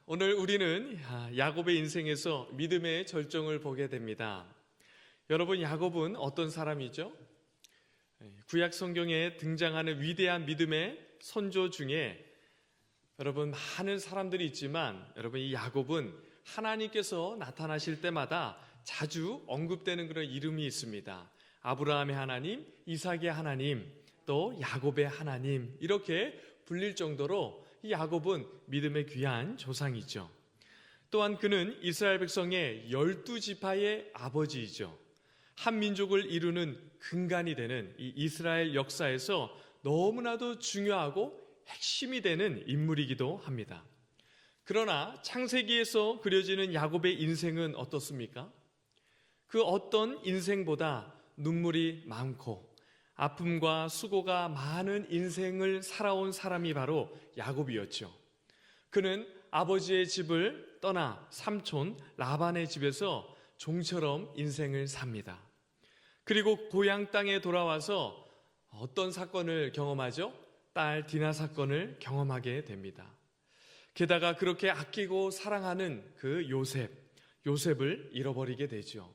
오늘 우리는 야곱의 인생에서 믿음의 절정을 보게 됩니다. 여러분, 야곱은 어떤 사람이죠? 구약 성경에 등장하는 위대한 믿음의 선조 중에 여러분 많은 사람들이 있지만 여러분 이 야곱은 하나님께서 나타나실 때마다 자주 언급되는 그런 이름이 있습니다. 아브라함의 하나님, 이삭의 하나님, 또 야곱의 하나님 이렇게 불릴 정도로 이 야곱은 믿음의 귀한 조상이죠. 또한 그는 이스라엘 백성의 12지파의 아버지이죠. 한 민족을 이루는 근간이 되는 이 이스라엘 역사에서 너무나도 중요하고 핵심이 되는 인물이기도 합니다. 그러나 창세기에서 그려지는 야곱의 인생은 어떻습니까? 그 어떤 인생보다 눈물이 많고 아픔과 수고가 많은 인생을 살아온 사람이 바로 야곱이었죠. 그는 아버지의 집을 떠나 삼촌 라반의 집에서 종처럼 인생을 삽니다. 그리고 고향 땅에 돌아와서 어떤 사건을 경험하죠? 딸 디나 사건을 경험하게 됩니다. 게다가 그렇게 아끼고 사랑하는 그 요셉을 잃어버리게 되죠.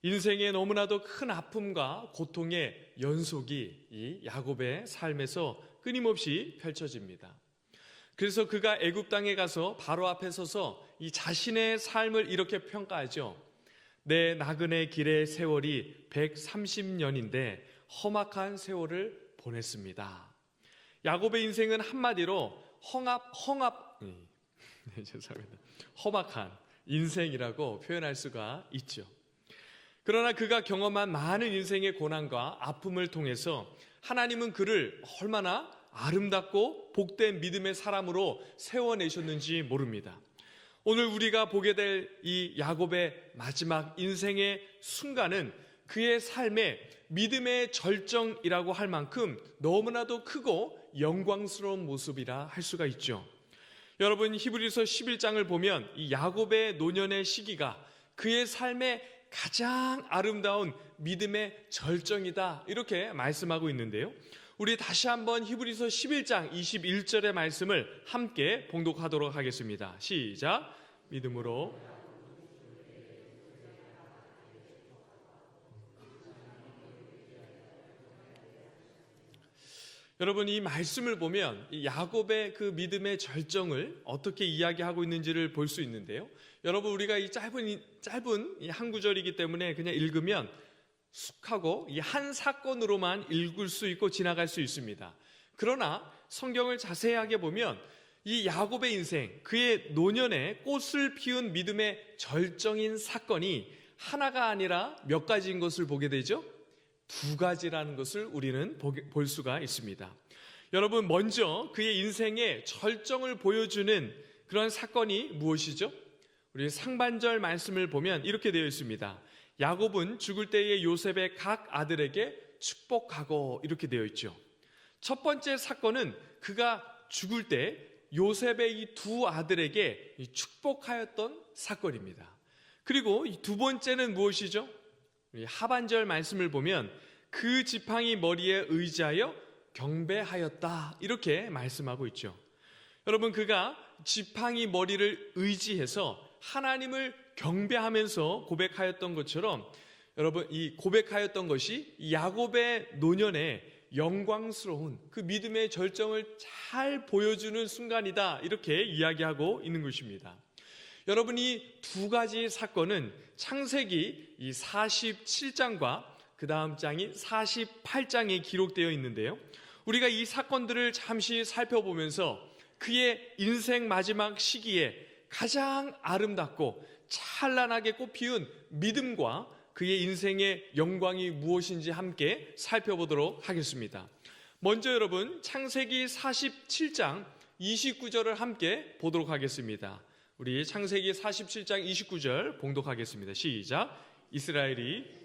인생에 너무나도 큰 아픔과 고통의 연속이 이 야곱의 삶에서 끊임없이 펼쳐집니다. 그래서 그가 애굽 땅에 가서 바로 앞에 서서 이 자신의 삶을 이렇게 평가하죠. 내 나그네 길의 세월이 130년인데 험악한 세월을 보냈습니다. 야곱의 인생은 한마디로 험악한 인생이라고 표현할 수가 있죠. 그러나 그가 경험한 많은 인생의 고난과 아픔을 통해서 하나님은 그를 얼마나 아름답고 복된 믿음의 사람으로 세워내셨는지 모릅니다. 오늘 우리가 보게 될 이 야곱의 마지막 인생의 순간은 그의 삶의 믿음의 절정이라고 할 만큼 너무나도 크고 영광스러운 모습이라 할 수가 있죠. 여러분, 히브리서 11장을 보면 이 야곱의 노년의 시기가 그의 삶의 가장 아름다운 믿음의 절정이다 이렇게 말씀하고 있는데요. 우리 다시 한번 히브리서 11장 21절의 말씀을 함께 봉독하도록 하겠습니다. 시작. 믿음으로 여러분, 이 말씀을 보면 이 야곱의 그 믿음의 절정을 어떻게 이야기하고 있는지를 볼 수 있는데요. 여러분, 우리가 이 짧은 이 한 구절이기 때문에 그냥 읽으면 숙하고 이 한 사건으로만 읽을 수 있고 지나갈 수 있습니다. 그러나 성경을 자세하게 보면 이 야곱의 인생, 그의 노년에 꽃을 피운 믿음의 절정인 사건이 하나가 아니라 몇 가지인 것을 보게 되죠. 두 가지라는 것을 우리는 볼 수가 있습니다. 여러분, 먼저 그의 인생의 절정을 보여주는 그런 사건이 무엇이죠? 우리 상반절 말씀을 보면 이렇게 되어 있습니다. 야곱은 죽을 때에 요셉의 각 아들에게 축복하고 이렇게 되어 있죠. 첫 번째 사건은 그가 죽을 때 요셉의 이 두 아들에게 축복하였던 사건입니다. 그리고 이 두 번째는 무엇이죠? 하반절 말씀을 보면 그 지팡이 머리에 의지하여 경배하였다 이렇게 말씀하고 있죠. 여러분, 그가 지팡이 머리를 의지해서 하나님을 경배하면서 고백하였던 것처럼 여러분, 이 고백하였던 것이 야곱의 노년에 영광스러운 그 믿음의 절정을 잘 보여주는 순간이다 이렇게 이야기하고 있는 것입니다. 여러분, 이 두 가지 사건은 창세기 이 47장과 그 다음 장인 48장에 기록되어 있는데요. 우리가 이 사건들을 잠시 살펴보면서 그의 인생 마지막 시기에 가장 아름답고 찬란하게 꽃피운 믿음과 그의 인생의 영광이 무엇인지 함께 살펴보도록 하겠습니다. 먼저 여러분, 창세기 47장 29절을 함께 보도록 하겠습니다. 우리 창세기 47장 29절 봉독하겠습니다. 시작. 이스라엘이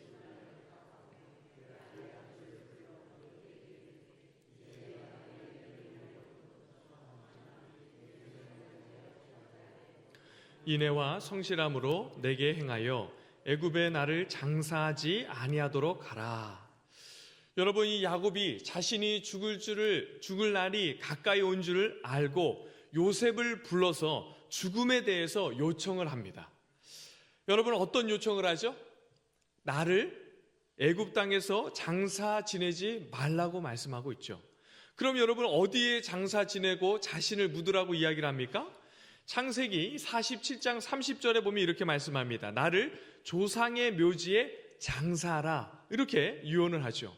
인애와 성실함으로 내게 행하여 애굽에 나를 장사하지 아니하도록 하라. 여러분, 이 야곱이 자신이 죽을 날이 가까이 온 줄을 알고 요셉을 불러서 죽음에 대해서 요청을 합니다. 여러분 어떤 요청을 하죠? 나를 애굽 땅에서 장사 지내지 말라고 말씀하고 있죠. 그럼 여러분 어디에 장사 지내고 자신을 묻으라고 이야기를 합니까? 창세기 47장 30절에 보면 이렇게 말씀합니다. 나를 조상의 묘지에 장사하라, 이렇게 유언을 하죠.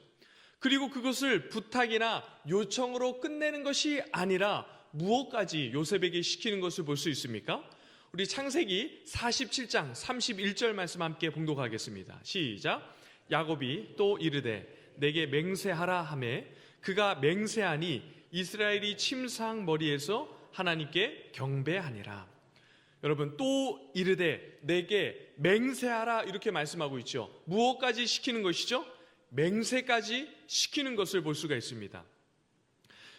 그리고 그것을 부탁이나 요청으로 끝내는 것이 아니라 무엇까지 요셉에게 시키는 것을 볼 수 있습니까? 우리 창세기 47장 31절 말씀 함께 봉독하겠습니다. 시작. 야곱이 또 이르되 내게 맹세하라 하매 그가 맹세하니 이스라엘이 침상 머리에서 하나님께 경배하니라. 여러분 또 이르되 내게 맹세하라 이렇게 말씀하고 있죠. 무엇까지 시키는 것이죠? 맹세까지 시키는 것을 볼 수가 있습니다.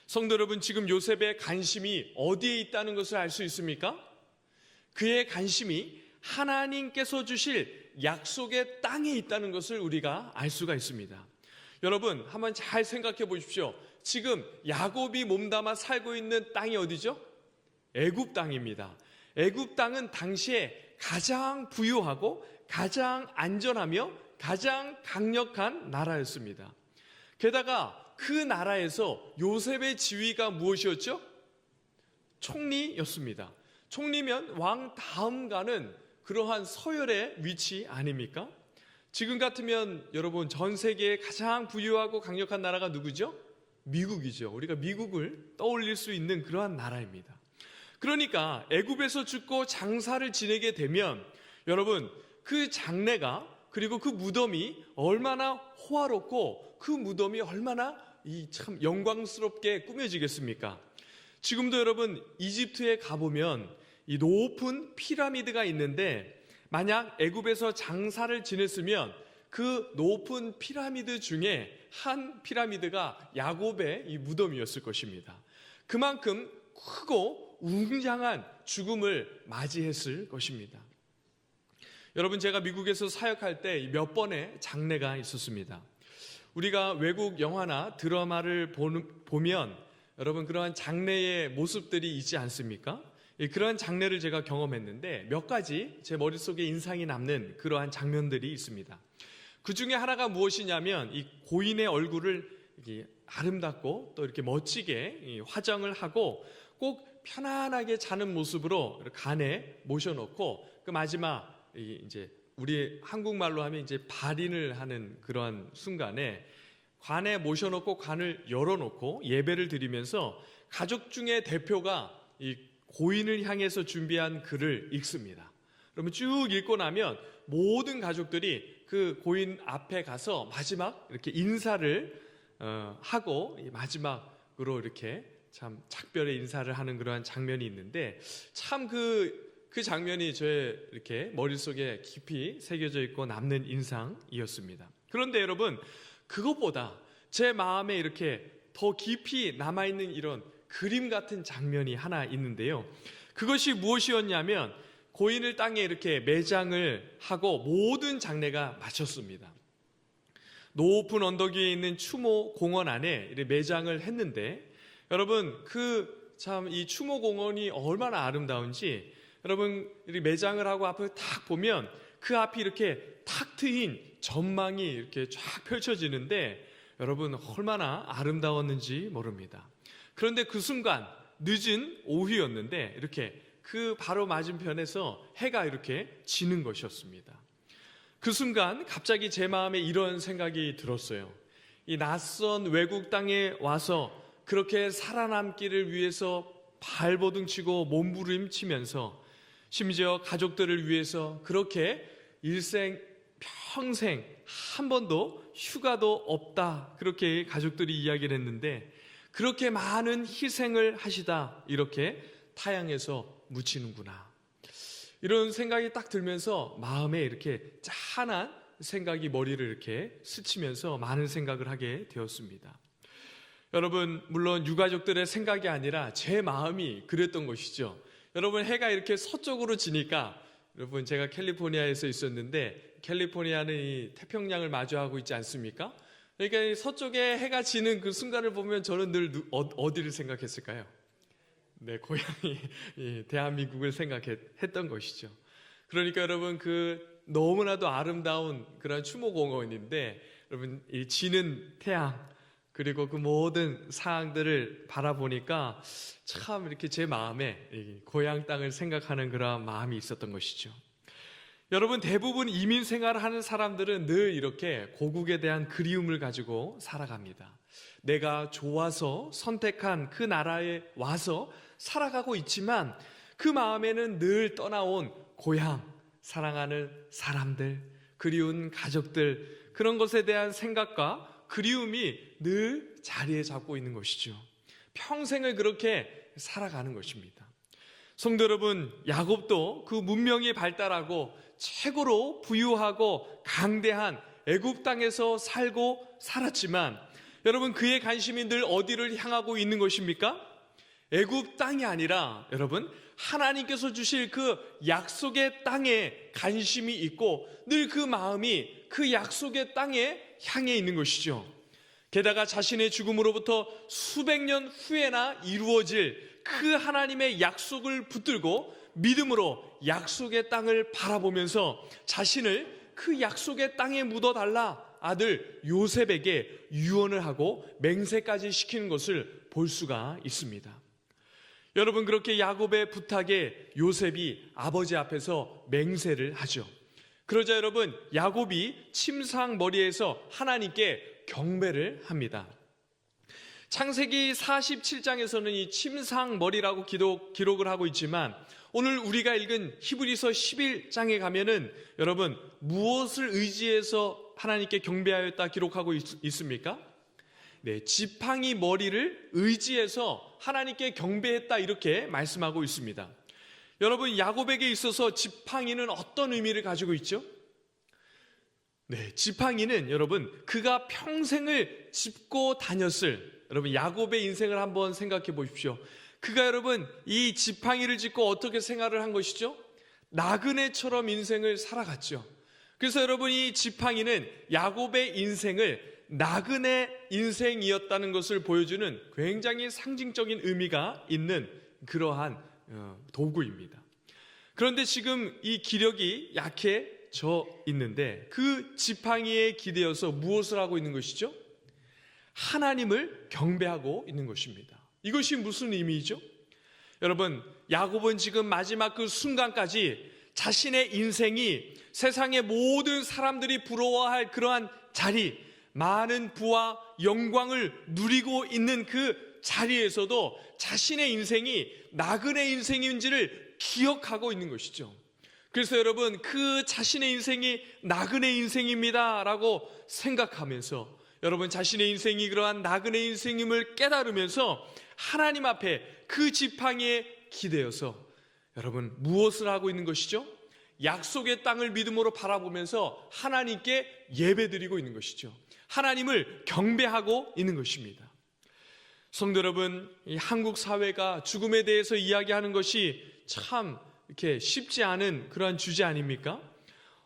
성도 여러분, 지금 요셉의 관심이 어디에 있다는 것을 알 수 있습니까? 그의 관심이 하나님께서 주실 약속의 땅에 있다는 것을 우리가 알 수가 있습니다. 여러분 한번 잘 생각해 보십시오. 지금 야곱이 몸담아 살고 있는 땅이 어디죠? 애굽 땅입니다. 애굽 땅은 당시에 가장 부유하고 가장 안전하며 가장 강력한 나라였습니다. 게다가 그 나라에서 요셉의 지위가 무엇이었죠? 총리였습니다. 총리면 왕 다음 가는 그러한 서열의 위치 아닙니까? 지금 같으면 여러분 전 세계에 가장 부유하고 강력한 나라가 누구죠? 미국이죠. 우리가 미국을 떠올릴 수 있는 그러한 나라입니다. 그러니까 애굽에서 죽고 장사를 지내게 되면 여러분 그 장례가 그리고 그 무덤이 얼마나 호화롭고 그 무덤이 얼마나 참 영광스럽게 꾸며지겠습니까? 지금도 여러분 이집트에 가보면 이 높은 피라미드가 있는데 만약 애굽에서 장사를 지냈으면 그 높은 피라미드 중에 한 피라미드가 야곱의 이 무덤이었을 것입니다. 그만큼 크고 웅장한 죽음을 맞이했을 것입니다. 여러분 제가 미국에서 사역할 때 몇 번의 장례가 있었습니다. 우리가 외국 영화나 드라마를 보면 여러분 그러한 장례의 모습들이 있지 않습니까? 그러한 장례를 제가 경험했는데 몇 가지 제 머릿속에 인상이 남는 그러한 장면들이 있습니다. 그 중에 하나가 무엇이냐면 이 고인의 얼굴을 이렇게 아름답고 또 이렇게 멋지게 화장을 하고 꼭 편안하게 자는 모습으로 간에 모셔놓고 그 마지막 이제 우리 한국말로 하면 이제 발인을 하는 그러한 순간에 관에 모셔놓고 관을 열어놓고 예배를 드리면서 가족 중에 대표가 이 고인을 향해서 준비한 글을 읽습니다. 그러면 쭉 읽고 나면 모든 가족들이 그 고인 앞에 가서 마지막 이렇게 인사를 하고 마지막으로 이렇게 참 작별의 인사를 하는 그러한 장면이 있는데 참 그 장면이 저의 이렇게 머릿속에 깊이 새겨져 있고 남는 인상이었습니다. 그런데 여러분 그것보다 제 마음에 이렇게 더 깊이 남아있는 이런 그림 같은 장면이 하나 있는데요. 그것이 무엇이었냐면 고인을 땅에 이렇게 매장을 하고 모든 장례가 마쳤습니다. 높은 언덕 위에 있는 추모 공원 안에 매장을 했는데 여러분 이 추모 공원이 얼마나 아름다운지 여러분 매장을 하고 앞을 딱 보면 그 앞이 이렇게 탁 트인 전망이 이렇게 쫙 펼쳐지는데 여러분 얼마나 아름다웠는지 모릅니다. 그런데 그 순간 늦은 오후였는데 이렇게 그 바로 맞은편에서 해가 이렇게 지는 것이었습니다. 그 순간 갑자기 제 마음에 이런 생각이 들었어요. 이 낯선 외국 땅에 와서 그렇게 살아남기를 위해서 발버둥치고 몸부림치면서 심지어 가족들을 위해서 그렇게 일생 평생 한 번도 휴가도 없다 그렇게 가족들이 이야기를 했는데 그렇게 많은 희생을 하시다 이렇게 타향에서 묻히는구나 이런 생각이 딱 들면서 마음에 이렇게 짠한 생각이 머리를 이렇게 스치면서 많은 생각을 하게 되었습니다. 여러분 물론 유가족들의 생각이 아니라 제 마음이 그랬던 것이죠. 여러분 해가 이렇게 서쪽으로 지니까 여러분 제가 캘리포니아에서 있었는데 캘리포니아는 이 태평양을 마주하고 있지 않습니까? 그러니까 서쪽에 해가 지는 그 순간을 보면 저는 늘 어디를 생각했을까요? 네, 고향이 대한민국을 생각했던 것이죠. 그러니까 여러분 그 너무나도 아름다운 그런 추모공원인데 여러분 이 지는 태양 그리고 그 모든 상황들을 바라보니까 참 이렇게 제 마음에 이 고향 땅을 생각하는 그런 마음이 있었던 것이죠. 여러분 대부분 이민 생활을 하는 사람들은 늘 이렇게 고국에 대한 그리움을 가지고 살아갑니다. 내가 좋아서 선택한 그 나라에 와서 살아가고 있지만 그 마음에는 늘 떠나온 고향, 사랑하는 사람들, 그리운 가족들 그런 것에 대한 생각과 그리움이 늘 자리에 잡고 있는 것이죠. 평생을 그렇게 살아가는 것입니다. 성도 여러분, 야곱도 그 문명이 발달하고 최고로 부유하고 강대한 애굽 땅에서 살고 살았지만 여러분 그의 관심이 늘 어디를 향하고 있는 것입니까? 애굽 땅이 아니라 여러분 하나님께서 주실 그 약속의 땅에 관심이 있고 늘 그 마음이 그 약속의 땅에 향해 있는 것이죠. 게다가 자신의 죽음으로부터 수백 년 후에나 이루어질 그 하나님의 약속을 붙들고 믿음으로 약속의 땅을 바라보면서 자신을 그 약속의 땅에 묻어달라 아들 요셉에게 유언을 하고 맹세까지 시키는 것을 볼 수가 있습니다. 여러분 그렇게 야곱의 부탁에 요셉이 아버지 앞에서 맹세를 하죠. 그러자 여러분 야곱이 침상머리에서 하나님께 경배를 합니다. 창세기 47장에서는 이 침상머리라고 기록을 하고 있지만 오늘 우리가 읽은 히브리서 11장에 가면은 여러분 무엇을 의지해서 하나님께 경배하였다 기록하고 있습니까? 네, 지팡이 머리를 의지해서 하나님께 경배했다 이렇게 말씀하고 있습니다. 여러분 야곱에게 있어서 지팡이는 어떤 의미를 가지고 있죠? 네, 지팡이는 여러분 그가 평생을 짚고 다녔을 여러분 야곱의 인생을 한번 생각해 보십시오. 그가 여러분 이 지팡이를 짚고 어떻게 생활을 한 것이죠? 나그네처럼 인생을 살아갔죠. 그래서 여러분 이 지팡이는 야곱의 인생을 나그네 인생이었다는 것을 보여주는 굉장히 상징적인 의미가 있는 그러한 도구입니다. 그런데 지금 이 기력이 약해져 있는데 그 지팡이에 기대어서 무엇을 하고 있는 것이죠? 하나님을 경배하고 있는 것입니다. 이것이 무슨 의미이죠? 여러분 야곱은 지금 마지막 그 순간까지 자신의 인생이 세상의 모든 사람들이 부러워할 그러한 자리, 많은 부와 영광을 누리고 있는 그 자리에서도 자신의 인생이 나그네 인생인지를 기억하고 있는 것이죠. 그래서 여러분 그 자신의 인생이 나그네 인생입니다 라고 생각하면서 여러분 자신의 인생이 그러한 나그네 인생임을 깨달으면서 하나님 앞에 그 지팡이에 기대어서 여러분 무엇을 하고 있는 것이죠? 약속의 땅을 믿음으로 바라보면서 하나님께 예배드리고 있는 것이죠. 하나님을 경배하고 있는 것입니다. 성도 여러분, 이 한국 사회가 죽음에 대해서 이야기하는 것이 참 이렇게 쉽지 않은 그러한 주제 아닙니까?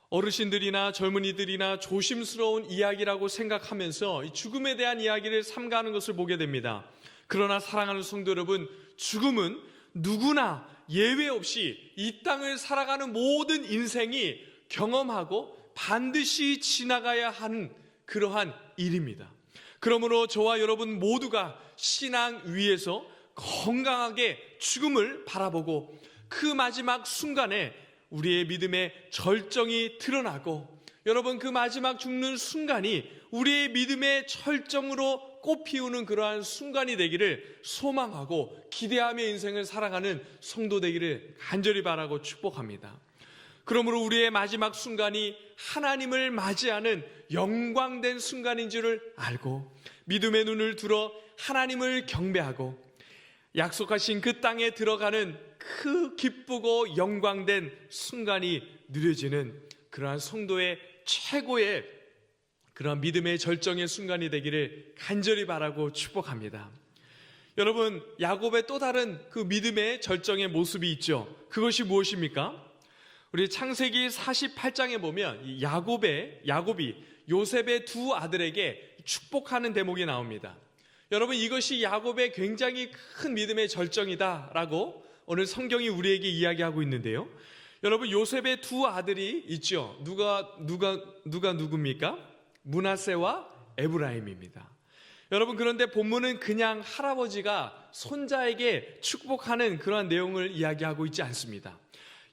어르신들이나 젊은이들이나 조심스러운 이야기라고 생각하면서 이 죽음에 대한 이야기를 삼가하는 것을 보게 됩니다. 그러나 사랑하는 성도 여러분, 죽음은 누구나 예외 없이 이 땅을 살아가는 모든 인생이 경험하고 반드시 지나가야 하는 그러한 일입니다. 그러므로 저와 여러분 모두가 신앙 위에서 건강하게 죽음을 바라보고 그 마지막 순간에 우리의 믿음의 절정이 드러나고 여러분 그 마지막 죽는 순간이 우리의 믿음의 절정으로 꽃피우는 그러한 순간이 되기를 소망하고 기대하며 인생을 살아가는 성도 되기를 간절히 바라고 축복합니다. 그러므로 우리의 마지막 순간이 하나님을 맞이하는 영광된 순간인 줄을 알고 믿음의 눈을 들어 하나님을 경배하고 약속하신 그 땅에 들어가는 그 기쁘고 영광된 순간이 누려지는 그러한 성도의 최고의 그러한 믿음의 절정의 순간이 되기를 간절히 바라고 축복합니다. 여러분, 야곱의 또 다른 그 믿음의 절정의 모습이 있죠. 그것이 무엇입니까? 우리 창세기 48장에 보면 이 야곱이 요셉의 두 아들에게 축복하는 대목이 나옵니다. 여러분, 이것이 야곱의 굉장히 큰 믿음의 절정이다라고 오늘 성경이 우리에게 이야기하고 있는데요. 여러분, 요셉의 두 아들이 있죠. 누굽니까? 므낫세와 에브라임입니다. 여러분, 그런데 본문은 그냥 할아버지가 손자에게 축복하는 그러한 내용을 이야기하고 있지 않습니다.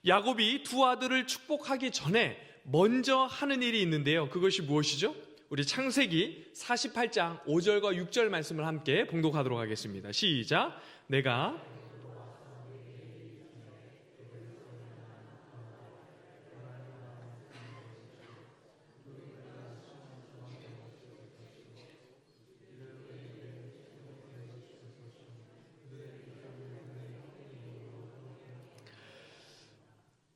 야곱이 두 아들을 축복하기 전에 먼저 하는 일이 있는데요. 그것이 무엇이죠? 우리 창세기 48장 5절과 6절 말씀을 함께 봉독하도록 하겠습니다. 시작. 내가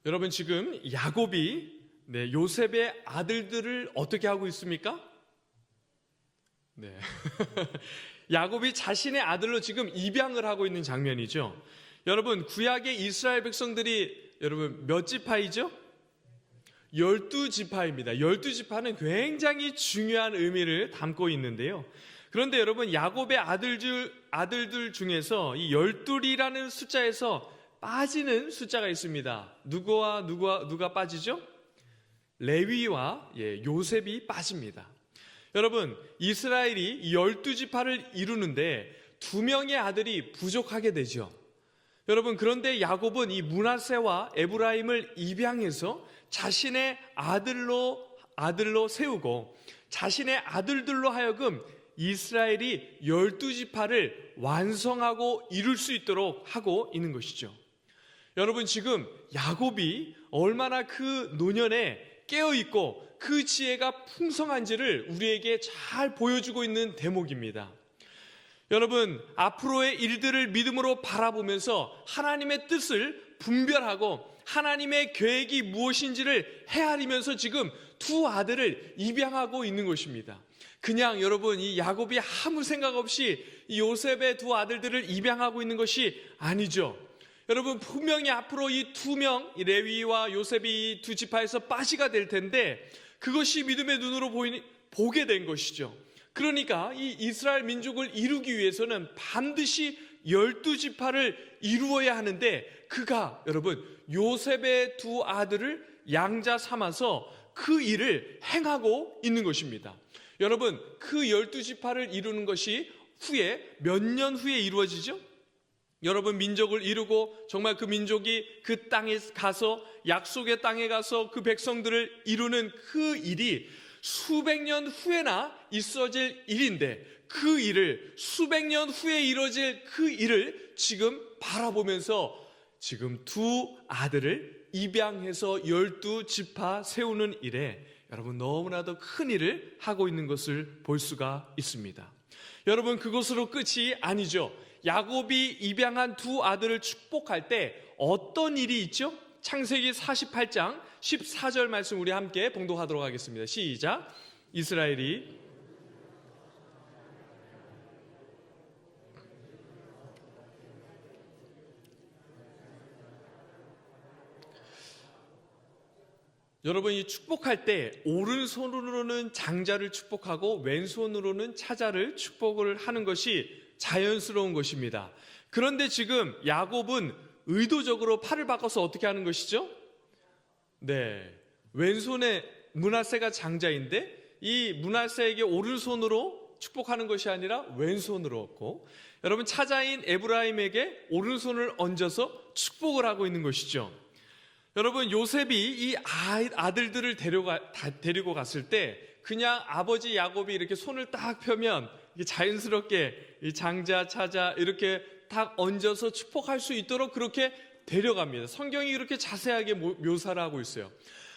여러분, 지금 야곱이 요셉의 아들들을 어떻게 하고 있습니까? 네. 야곱이 자신의 아들로 지금 입양을 하고 있는 장면이죠. 여러분, 구약의 이스라엘 백성들이 여러분 몇 지파이죠? 12지파입니다. 12지파는 굉장히 중요한 의미를 담고 있는데요. 그런데 여러분, 야곱의 아들들 중에서 이 12이라는 숫자에서 빠지는 숫자가 있습니다. 누가 빠지죠? 레위와 요셉이 빠집니다. 여러분, 이스라엘이 12지파를 이루는데 2명의 아들이 부족하게 되죠. 여러분, 그런데 야곱은 이 므낫세와 에브라임을 입양해서 자신의 아들로 세우고 자신의 아들들로 하여금 이스라엘이 12지파를 완성하고 이룰 수 있도록 하고 있는 것이죠. 여러분, 지금 야곱이 얼마나 그 노년에 깨어있고 그 지혜가 풍성한지를 우리에게 잘 보여주고 있는 대목입니다. 여러분, 앞으로의 일들을 믿음으로 바라보면서 하나님의 뜻을 분별하고 하나님의 계획이 무엇인지를 헤아리면서 지금 두 아들을 입양하고 있는 것입니다. 그냥 여러분, 이 야곱이 아무 생각 없이 이 요셉의 두 아들들을 입양하고 있는 것이 아니죠. 여러분, 분명히 앞으로 이 2명, 레위와 요셉이 이 두 지파에서 빠지가 될 텐데 그것이 믿음의 눈으로 보게 된 것이죠. 그러니까 이 이스라엘 민족을 이루기 위해서는 반드시 12지파를 이루어야 하는데 그가 여러분 요셉의 두 아들을 양자 삼아서 그 일을 행하고 있는 것입니다. 여러분, 그 12지파를 이루는 것이 몇 년 후에 이루어지죠? 여러분, 민족을 이루고 정말 그 민족이 그 땅에 가서 약속의 땅에 가서 그 백성들을 이루는 그 일이 수백 년 후에나 있어질 일인데 그 일을 수백 년 후에 이루어질 그 일을 지금 바라보면서 지금 두 아들을 입양해서 12지파 세우는 일에 여러분 너무나도 큰 일을 하고 있는 것을 볼 수가 있습니다. 여러분, 그것으로 끝이 아니죠. 야곱이 입양한 두 아들을 축복할 때 어떤 일이 있죠? 창세기 48장 14절 말씀 우리 함께 봉독하도록 하겠습니다. 시작. 이스라엘이 여러분, 이 축복할 때 오른손으로는 장자를 축복하고 왼손으로는 차자를 축복을 하는 것이 자연스러운 것입니다. 그런데 지금 야곱은 의도적으로 팔을 바꿔서 어떻게 하는 것이죠? 왼손에 므낫세가 장자인데 이 므낫세에게 오른손으로 축복하는 것이 아니라 왼손으로 얻고, 여러분 차자인 에브라임에게 오른손을 얹어서 축복을 하고 있는 것이죠. 여러분, 요셉이 이 아들들을 데리고 갔을 때 그냥 아버지 야곱이 이렇게 손을 딱 펴면 자연스럽게 이 장자, 차자 이렇게 딱 얹어서 축복할 수 있도록 그렇게 데려갑니다. 성경이 이렇게 자세하게 묘사를 하고 있어요.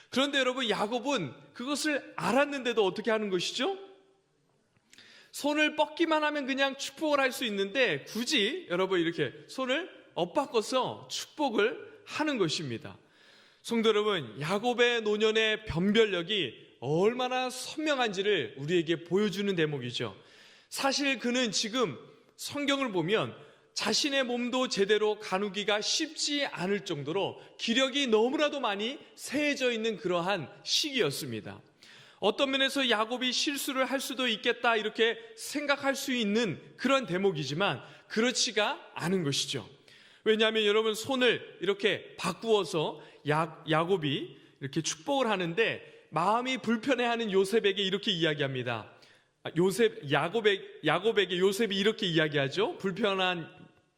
그런데 여러분, 야곱은 그것을 알았는데도 어떻게 하는 것이죠? 손을 뻗기만 하면 그냥 축복을 할 수 있는데 굳이 여러분 이렇게 손을 엇바꿔서 축복을 하는 것입니다. 성도 여러분, 야곱의 노년의 변별력이 얼마나 선명한지를 우리에게 보여주는 대목이죠. 사실 그는 지금 성경을 보면 자신의 몸도 제대로 가누기가 쉽지 않을 정도로 기력이 너무나도 많이 세해져 있는 그러한 시기였습니다. 어떤 면에서 야곱이 실수를 할 수도 있겠다 이렇게 생각할 수 있는 그런 대목이지만 그렇지가 않은 것이죠. 왜냐하면 여러분, 손을 이렇게 바꾸어서 야곱이 이렇게 축복을 하는데 마음이 불편해하는 요셉에게 이렇게 이야기합니다. 야곱에게 요셉이 이렇게 이야기하죠. 불편한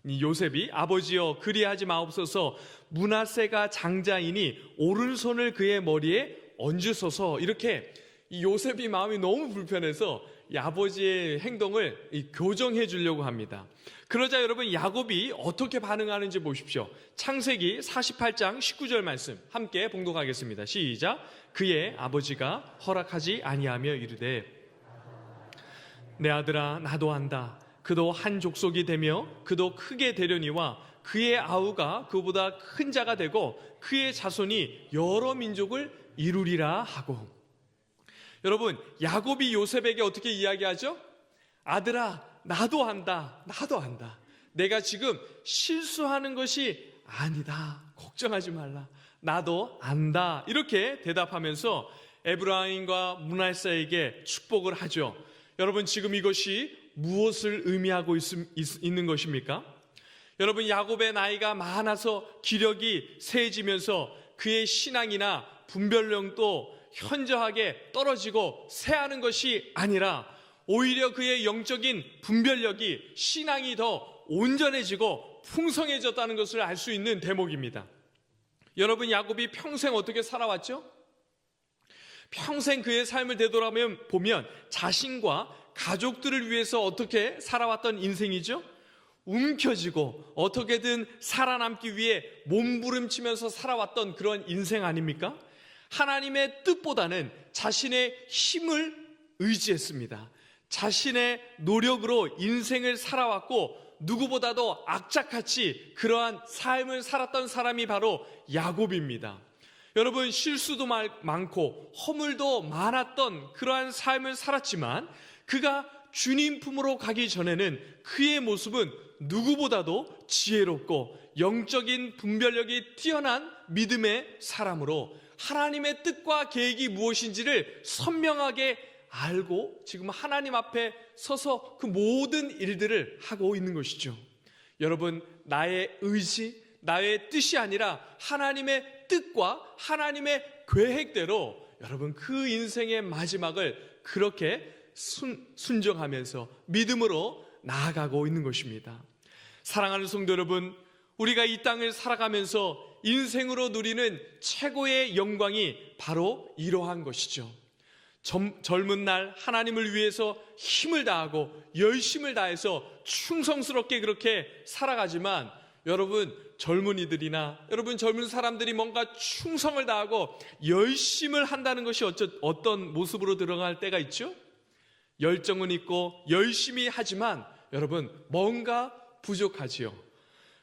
요셉이, 아버지여 그리하지 마옵소서, 므낫세가 장자이니 오른손을 그의 머리에 얹으소서. 이렇게 이 요셉이 마음이 너무 불편해서 이 아버지의 행동을 교정해 주려고 합니다. 그러자 여러분, 야곱이 어떻게 반응하는지 보십시오. 창세기 48장 19절 말씀 함께 봉독하겠습니다. 시작. 그의 아버지가 허락하지 아니하며 이르되 내 아들아 나도 안다. 그도 한 족속이 되며 그도 크게 되려니와 그의 아우가 그보다 큰 자가 되고 그의 자손이 여러 민족을 이루리라 하고. 여러분, 야곱이 요셉에게 어떻게 이야기하죠? 아들아 나도 안다. 나도 안다. 내가 지금 실수하는 것이 아니다. 걱정하지 말라. 나도 안다. 이렇게 대답하면서 에브라임과 므낫세에게 축복을 하죠. 여러분, 지금 이것이 무엇을 의미하고 있는 것입니까? 여러분, 야곱의 나이가 많아서 기력이 세지면서 그의 신앙이나 분별력도 현저하게 떨어지고 쇠하는 것이 아니라 오히려 그의 영적인 분별력이, 신앙이 더 온전해지고 풍성해졌다는 것을 알 수 있는 대목입니다. 여러분, 야곱이 평생 어떻게 살아왔죠? 평생 그의 삶을 되돌아보면 자신과 가족들을 위해서 어떻게 살아왔던 인생이죠? 움켜쥐고 어떻게든 살아남기 위해 몸부림치면서 살아왔던 그런 인생 아닙니까? 하나님의 뜻보다는 자신의 힘을 의지했습니다. 자신의 노력으로 인생을 살아왔고 누구보다도 악착같이 그러한 삶을 살았던 사람이 바로 야곱입니다. 여러분, 실수도 많고 허물도 많았던 그러한 삶을 살았지만 그가 주님 품으로 가기 전에는 그의 모습은 누구보다도 지혜롭고 영적인 분별력이 뛰어난 믿음의 사람으로 하나님의 뜻과 계획이 무엇인지를 선명하게 알고 지금 하나님 앞에 서서 그 모든 일들을 하고 있는 것이죠. 여러분, 나의 의지, 나의 뜻이 아니라 하나님의 뜻과 하나님의 계획대로 여러분 그 인생의 마지막을 그렇게 순종하면서 믿음으로 나아가고 있는 것입니다. 사랑하는 성도 여러분, 우리가 이 땅을 살아가면서 인생으로 누리는 최고의 영광이 바로 이러한 것이죠. 젊은 날 하나님을 위해서 힘을 다하고 열심을 다해서 충성스럽게 그렇게 살아가지만 여러분, 젊은이들이나 여러분 젊은 사람들이 뭔가 충성을 다하고 열심을 한다는 것이 어떤 모습으로 들어갈 때가 있죠? 열정은 있고 열심히 하지만 여러분 뭔가 부족하지요.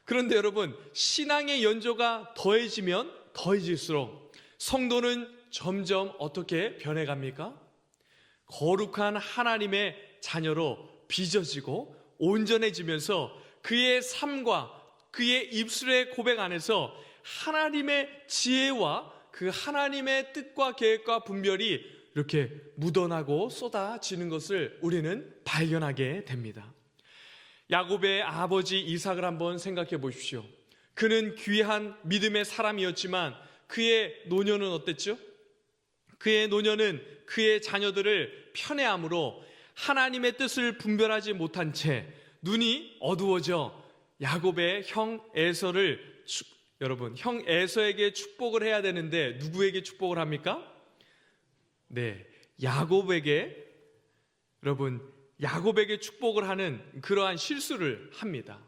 그런데 여러분, 신앙의 연조가 더해지면 더해질수록 성도는 점점 어떻게 변해갑니까? 거룩한 하나님의 자녀로 빚어지고 온전해지면서 그의 삶과 그의 입술의 고백 안에서 하나님의 지혜와 그 하나님의 뜻과 계획과 분별이 이렇게 묻어나고 쏟아지는 것을 우리는 발견하게 됩니다. 야곱의 아버지 이삭을 한번 생각해 보십시오. 그는 귀한 믿음의 사람이었지만 그의 노년은 어땠죠? 그의 노년은 그의 자녀들을 편애함으로 하나님의 뜻을 분별하지 못한 채 눈이 어두워져 야곱의 형 에서를 여러분, 형 에서에게 축복을 해야 되는데 누구에게 축복을 합니까? 네, 야곱에게 축복을 하는 그러한 실수를 합니다.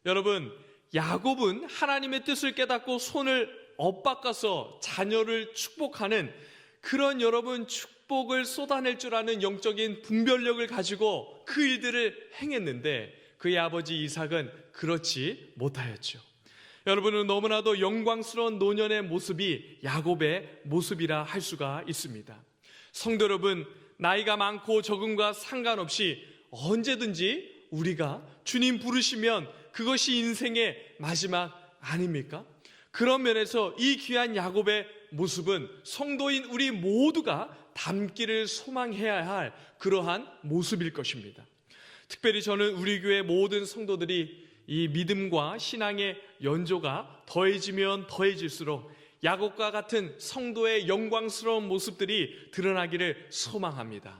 여러분, 야곱은 하나님의 뜻을 깨닫고 손을 엇바꿔서 자녀를 축복하는 그런 여러분 축복을 쏟아낼 줄 아는 영적인 분별력을 가지고 그 일들을 행했는데 그의 아버지 이삭은 그렇지 못하였죠. 여러분은 너무나도 영광스러운 노년의 모습이 야곱의 모습이라 할 수가 있습니다. 성도 여러분, 나이가 많고 적음과 상관없이 언제든지 우리가 주님 부르시면 그것이 인생의 마지막 아닙니까? 그런 면에서 이 귀한 야곱의 모습은 성도인 우리 모두가 닮기를 소망해야 할 그러한 모습일 것입니다. 특별히 저는 우리 교회 모든 성도들이 이 믿음과 신앙의 연조가 더해지면 더해질수록 야곱과 같은 성도의 영광스러운 모습들이 드러나기를 소망합니다.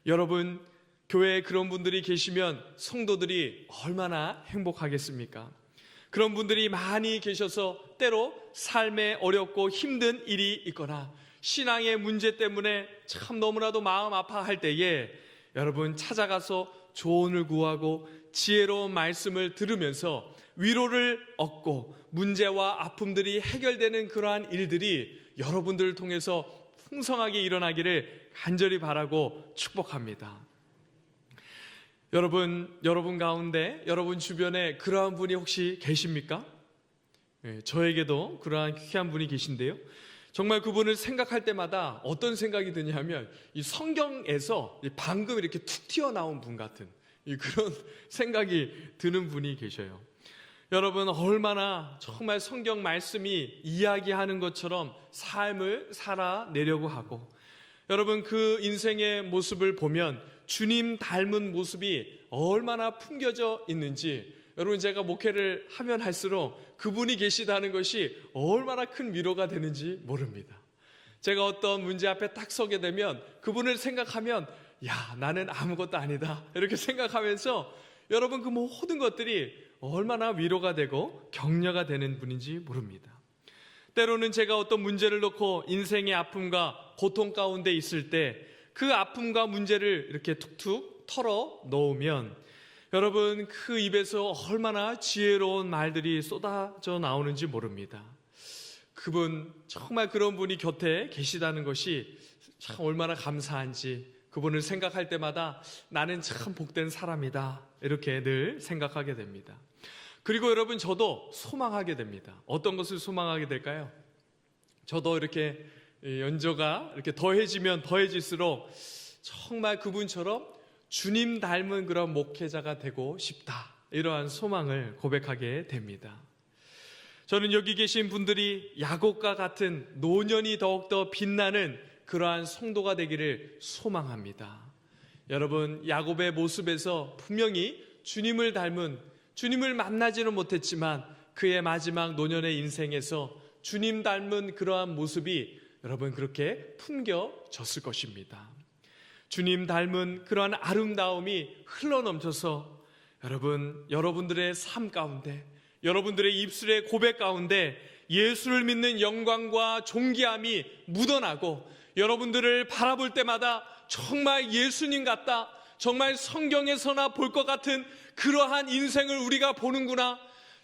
여러분, 교회에 그런 분들이 계시면 성도들이 얼마나 행복하겠습니까? 그런 분들이 많이 계셔서 때로 삶에 어렵고 힘든 일이 있거나 신앙의 문제 때문에 참 너무나도 마음 아파할 때에 여러분 찾아가서 조언을 구하고 지혜로운 말씀을 들으면서 위로를 얻고 문제와 아픔들이 해결되는 그러한 일들이 여러분들을 통해서 풍성하게 일어나기를 간절히 바라고 축복합니다. 여러분 가운데 여러분 주변에 그러한 분이 혹시 계십니까? 저에게도 그러한 귀한 분이 계신데요. 정말 그분을 생각할 때마다 어떤 생각이 드냐면 이 성경에서 방금 이렇게 툭 튀어나온 분 같은 그런 생각이 드는 분이 계셔요. 여러분, 얼마나 정말 성경 말씀이 이야기하는 것처럼 삶을 살아내려고 하고, 여러분 그 인생의 모습을 보면 주님 닮은 모습이 얼마나 풍겨져 있는지, 여러분 제가 목회를 하면 할수록 그분이 계시다는 것이 얼마나 큰 위로가 되는지 모릅니다. 제가 어떤 문제 앞에 딱 서게 되면 그분을 생각하면 야, 나는 아무것도 아니다 이렇게 생각하면서 여러분 그 모든 것들이 얼마나 위로가 되고 격려가 되는 분인지 모릅니다. 때로는 제가 어떤 문제를 놓고 인생의 아픔과 고통 가운데 있을 때 그 아픔과 문제를 이렇게 툭툭 털어 놓으면 여러분 그 입에서 얼마나 지혜로운 말들이 쏟아져 나오는지 모릅니다. 그분, 정말 그런 분이 곁에 계시다는 것이 참 얼마나 감사한지, 그분을 생각할 때마다 나는 참 복된 사람이다 이렇게 늘 생각하게 됩니다. 그리고 여러분 저도 소망하게 됩니다. 어떤 것을 소망하게 될까요? 저도 이렇게 연조가 이렇게 더해지면 더해질수록 정말 그분처럼 주님 닮은 그런 목회자가 되고 싶다, 이러한 소망을 고백하게 됩니다. 저는 여기 계신 분들이 야곱과 같은 노년이 더욱더 빛나는 그러한 성도가 되기를 소망합니다. 여러분, 야곱의 모습에서 분명히 주님을 닮은, 주님을 만나지는 못했지만 그의 마지막 노년의 인생에서 주님 닮은 그러한 모습이 여러분 그렇게 풍겨졌을 것입니다. 주님 닮은 그러한 아름다움이 흘러넘쳐서 여러분들의 삶 가운데, 여러분들의 입술의 고백 가운데 예수를 믿는 영광과 존귀함이 묻어나고, 여러분들을 바라볼 때마다 정말 예수님 같다, 정말 성경에서나 볼 것 같은 그러한 인생을 우리가 보는구나,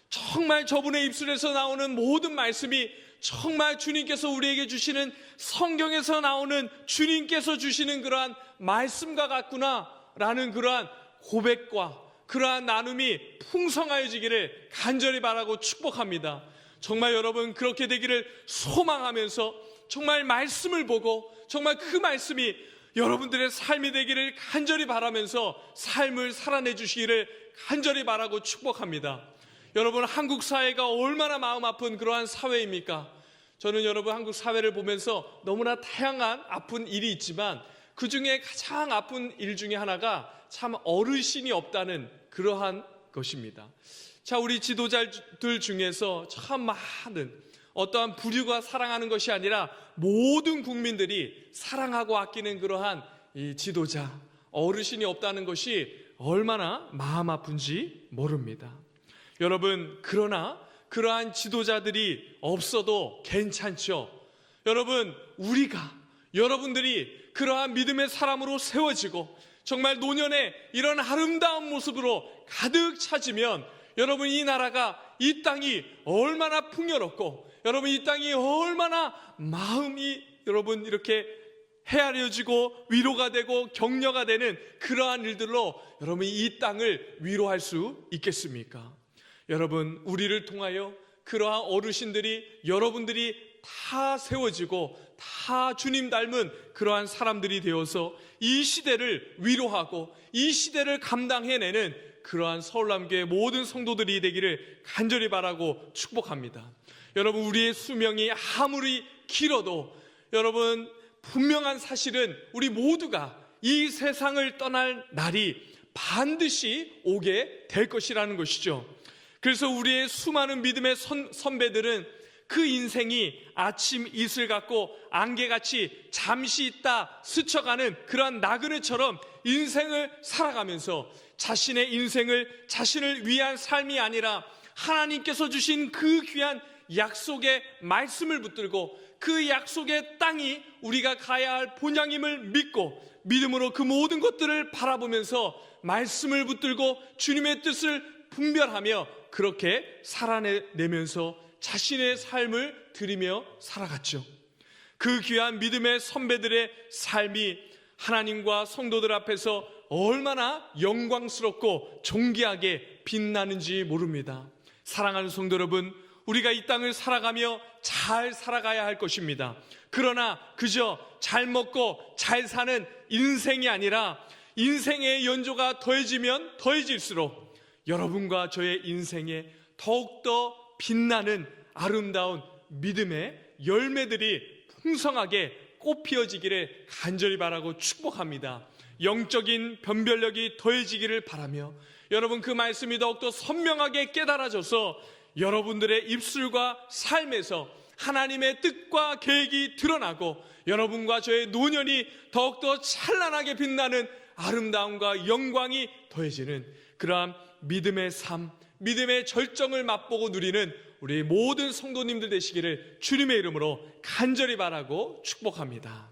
정말 저분의 입술에서 나오는 모든 말씀이 정말 주님께서 우리에게 주시는, 성경에서 나오는 주님께서 주시는 그러한 말씀과 같구나 라는 그러한 고백과 그러한 나눔이 풍성하여지기를 간절히 바라고 축복합니다. 정말 여러분 그렇게 되기를 소망하면서 정말 말씀을 보고 정말 그 말씀이 여러분들의 삶이 되기를 간절히 바라면서 삶을 살아내 주시기를 간절히 바라고 축복합니다. 여러분, 한국 사회가 얼마나 마음 아픈 그러한 사회입니까? 저는 여러분 한국 사회를 보면서 너무나 다양한 아픈 일이 있지만 그 중에 가장 아픈 일 중에 하나가 참 어르신이 없다는 그러한 것입니다. 자, 우리 지도자들 중에서 참 많은 어떠한 부류가 사랑하는 것이 아니라 모든 국민들이 사랑하고 아끼는 그러한 이 지도자, 어르신이 없다는 것이 얼마나 마음 아픈지 모릅니다. 여러분, 그러나 그러한 지도자들이 없어도 괜찮죠. 여러분, 여러분들이 그러한 믿음의 사람으로 세워지고 정말 노년에 이런 아름다운 모습으로 가득 차지면 여러분 이 나라가, 이 땅이 얼마나 풍요롭고 여러분 이 땅이 얼마나 마음이 여러분 이렇게 헤아려지고 위로가 되고 격려가 되는 그러한 일들로 여러분 이 땅을 위로할 수 있겠습니까? 여러분, 우리를 통하여 그러한 어르신들이, 여러분들이 다 세워지고 다 주님 닮은 그러한 사람들이 되어서 이 시대를 위로하고 이 시대를 감당해내는 그러한 서울남교회 모든 성도들이 되기를 간절히 바라고 축복합니다. 여러분, 우리의 수명이 아무리 길어도 여러분 분명한 사실은 우리 모두가 이 세상을 떠날 날이 반드시 오게 될 것이라는 것이죠. 그래서 우리의 수많은 믿음의 선배들은 그 인생이 아침 이슬 같고 안개같이 잠시 있다 스쳐가는 그러한 나그네처럼 인생을 살아가면서 자신의 인생을 자신을 위한 삶이 아니라 하나님께서 주신 그 귀한 약속의 말씀을 붙들고 그 약속의 땅이 우리가 가야 할 본향임을 믿고 믿음으로 그 모든 것들을 바라보면서 말씀을 붙들고 주님의 뜻을 분별하며 그렇게 살아내면서 자신의 삶을 드리며 살아갔죠. 그 귀한 믿음의 선배들의 삶이 하나님과 성도들 앞에서 얼마나 영광스럽고 존귀하게 빛나는지 모릅니다. 사랑하는 성도 여러분, 우리가 이 땅을 살아가며 잘 살아가야 할 것입니다. 그러나 그저 잘 먹고 잘 사는 인생이 아니라 인생의 연조가 더해지면 더해질수록 여러분과 저의 인생에 더욱더 빛나는 아름다운 믿음의 열매들이 풍성하게 꽃피어지기를 간절히 바라고 축복합니다. 영적인 변별력이 더해지기를 바라며 여러분 그 말씀이 더욱더 선명하게 깨달아져서 여러분들의 입술과 삶에서 하나님의 뜻과 계획이 드러나고 여러분과 저의 노년이 더욱더 찬란하게 빛나는 아름다움과 영광이 더해지는 그러한 믿음의 삶, 믿음의 절정을 맛보고 누리는 우리 모든 성도님들 되시기를 주님의 이름으로 간절히 바라고 축복합니다.